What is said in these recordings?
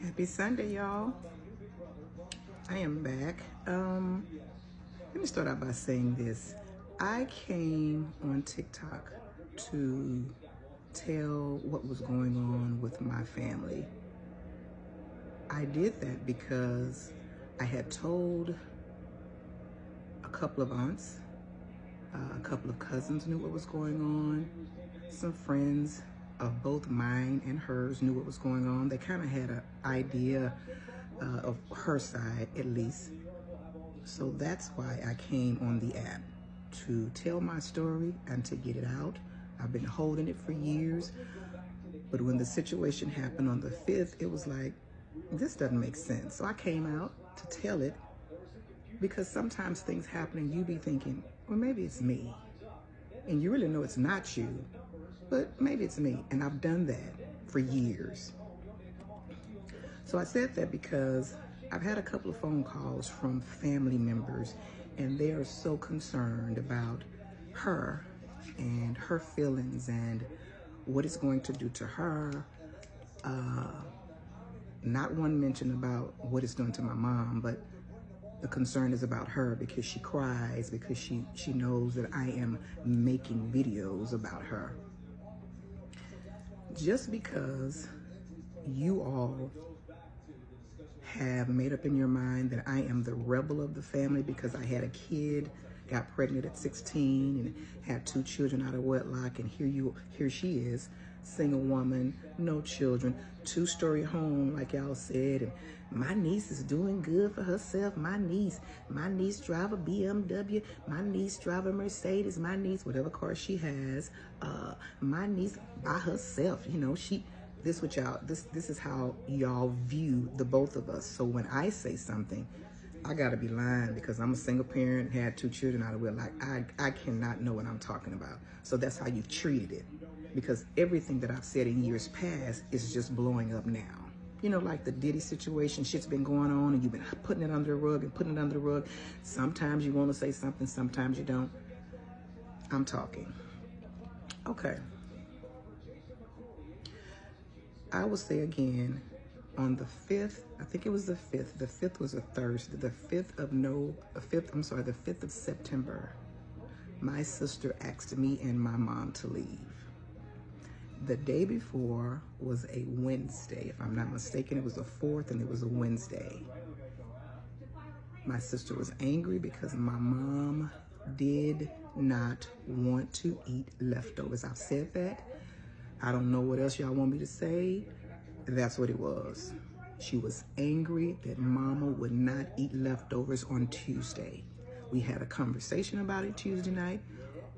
Happy Sunday, y'all. I am back. Let me start out by saying this. I came on TikTok to tell what was going on with my family. I did that because I had told a couple of aunts, a couple of cousins knew what was going on. Some friends of both mine and hers knew what was going on. They kind of had an idea of her side, at least. So that's why I came on the app, to tell my story and to get it out. I've been holding it for years, but when the situation happened on the 5th, it was like, this doesn't make sense. So I came out to tell it, because sometimes things happen and you be thinking, well, maybe it's me. And you really know it's not you, but maybe it's me. And I've done that for years. So I said that because I've had a couple of phone calls from family members, and they are so concerned about her and her feelings and what it's going to do to her. Not one mention about what it's doing to my mom, but the concern is about her, because she cries, because she knows that I am making videos about her. Just because you all have made up in your mind that I am the rebel of the family because I had a kid, got pregnant at 16 and had 2 children out of wedlock, and here she is, single woman, no children, 2-story home, like y'all said, and my niece is doing good for herself. My niece drive a BMW, my niece drive a Mercedes, my niece, whatever car she has, my niece by herself, you know, this is how y'all view the both of us. So when I say something, I gotta be lying, because I'm a single parent, had 2 children out of wedlock. I cannot know what I'm talking about. So that's how you've treated it, because everything that I've said in years past is just blowing up now. You know, like the Diddy situation, shit's been going on and you've been putting it under the rug and putting it under the rug. Sometimes you want to say something, sometimes you don't. I'm talking. Okay. I will say again, on the 5th, I think it was the 5th. The 5th was a Thursday. The 5th of September, my sister asked me and my mom to leave. The day before was a Wednesday. If I'm not mistaken, it was the 4th and it was a Wednesday. My sister was angry because my mom did not want to eat leftovers. I've said that. I don't know what else y'all want me to say. That's what it was. She was angry that mama would not eat leftovers on Tuesday. We had a conversation about it Tuesday night.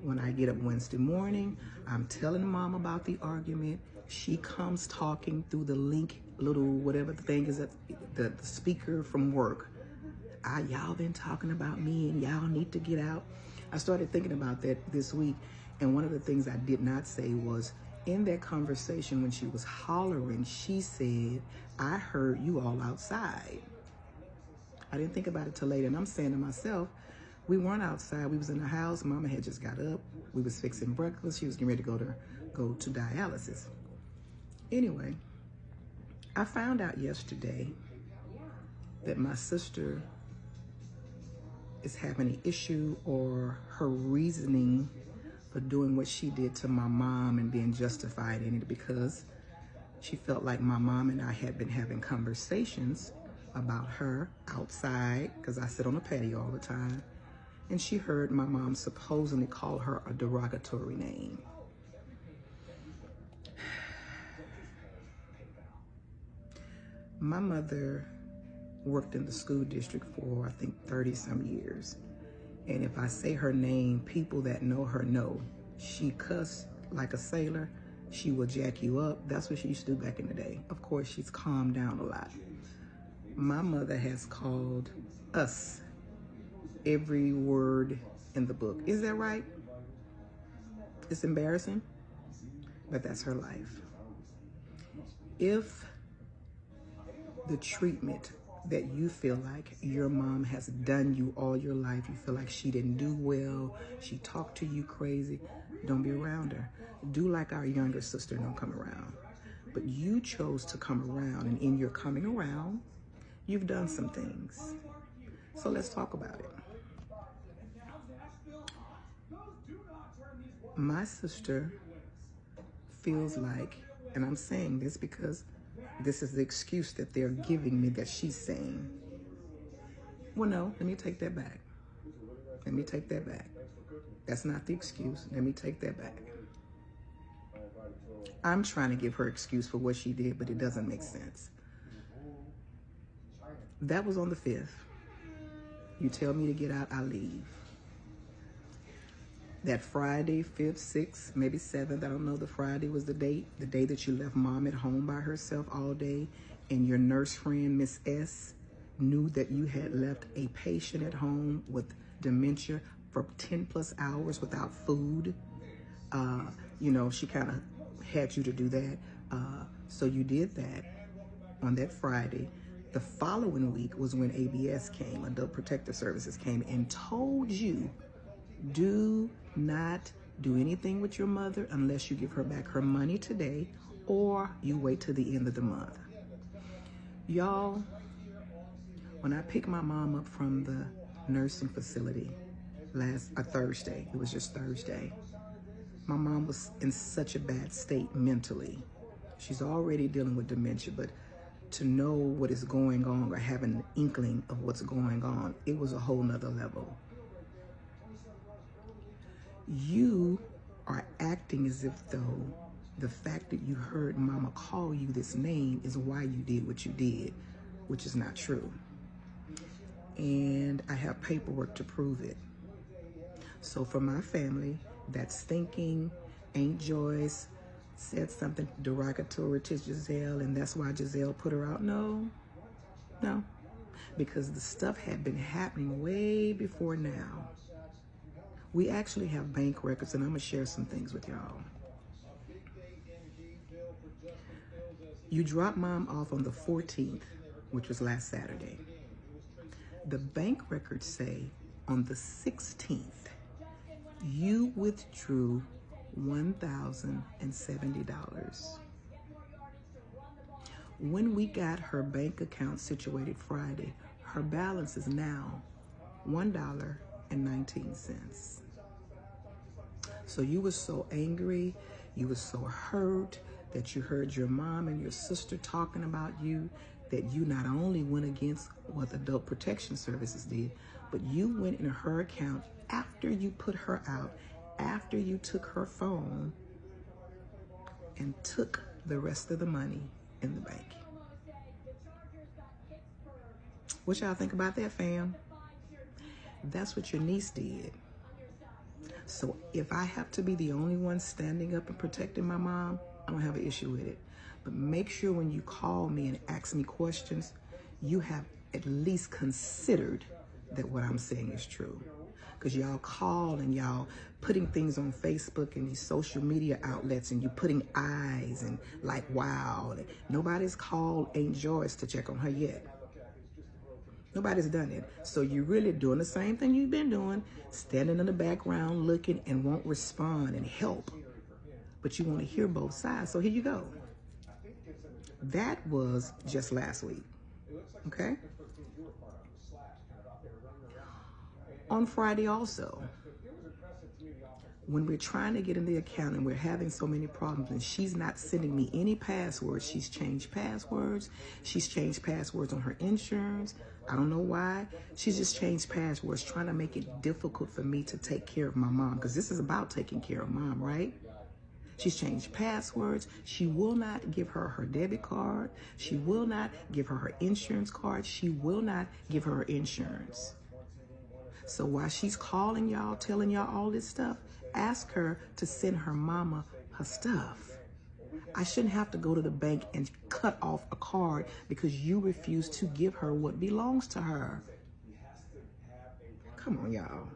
When I get up Wednesday morning, I'm telling mom about the argument. She comes talking through the link, little whatever the thing is, the speaker from work. Y'all been talking about me and y'all need to get out. I started thinking about that this week, and one of the things I did not say was, in that conversation when she was hollering, she said, I heard you all outside. I didn't think about it till later, and I'm saying to myself, we weren't outside. We was in the house. Mama had just got up. We was fixing breakfast. She was getting ready to go to dialysis. Anyway, I found out yesterday that my sister is having an issue, or her reasoning for doing what she did to my mom and being justified in it, because she felt like my mom and I had been having conversations about her outside, because I sit on the patio all the time, and she heard my mom supposedly call her a derogatory name. My mother worked in the school district for, I think, 30 some years. And if I say her name, people that know her know. She cussed like a sailor. She will jack you up. That's what she used to do back in the day. Of course, she's calmed down a lot. My mother has called us every word in the book. Is that right? It's embarrassing, but that's her life. If the treatment that you feel like your mom has done you all your life, you feel like she didn't do well, she talked to you crazy, don't be around her. Do like our younger sister, don't come around. But you chose to come around, and in your coming around, you've done some things. So let's talk about it. My sister feels like, and I'm saying this because this is the excuse that they're giving me that she's saying. Well, no, let me take that back. Let me take that back. That's not the excuse. Let me take that back. I'm trying to give her excuse for what she did, but it doesn't make sense. That was on the 5th. You tell me to get out, I leave. That Friday, 5th, 6th, maybe 7th, I don't know, the Friday was the day that you left mom at home by herself all day, and your nurse friend, Miss S, knew that you had left a patient at home with dementia for 10 plus hours without food. You know, she kind of had you to do that. So you did that on that Friday. The following week was when ABS came, Adult Protective Services came, and told you, do not do anything with your mother unless you give her back her money today, or you wait till the end of the month. Y'all, when I picked my mom up from the nursing facility Thursday, it was just Thursday, my mom was in such a bad state mentally. She's already dealing with dementia, but to know what is going on or have an inkling of what's going on, it was a whole nother level. You are acting as if though the fact that you heard mama call you this name is why you did what you did, which is not true. And I have paperwork to prove it. So for my family that's thinking Aunt Joyce said something derogatory to Giselle and that's why Giselle put her out, no. Because the stuff had been happening way before now. We actually have bank records, and I'm gonna share some things with y'all. You dropped mom off on the 14th, which was last Saturday. The bank records say on the 16th, you withdrew $1,070. When we got her bank account situated Friday, her balance is now $1.19. So you were so angry, you were so hurt that you heard your mom and your sister talking about you, that you not only went against what Adult Protection Services did, but you went in her account after you put her out, after you took her phone and took the rest of the money in the bank. What y'all think about that, fam? That's what your niece did. So if I have to be the only one standing up and protecting my mom, I don't have an issue with it. But make sure when you call me and ask me questions, you have at least considered that what I'm saying is true. Because y'all call and y'all putting things on Facebook and these social media outlets, and you putting eyes and like, wow. Nobody's called Aunt Joyce to check on her yet. Nobody's done it. So you're really doing the same thing you've been doing, standing in the background looking and won't respond and help. But you want to hear both sides. So here you go. That was just last week. Okay? On Friday also, when we're trying to get in the account and we're having so many problems and she's not sending me any passwords, she's changed passwords. She's changed passwords on her insurance. I don't know why. She's just changed passwords, trying to make it difficult for me to take care of my mom, because this is about taking care of mom, right? She's changed passwords. She will not give her her debit card. She will not give her her insurance card. She will not give her her insurance. So while she's calling y'all, telling y'all all this stuff, ask her to send her mama her stuff. I shouldn't have to go to the bank and cut off a card because you refuse to give her what belongs to her. Come on, y'all.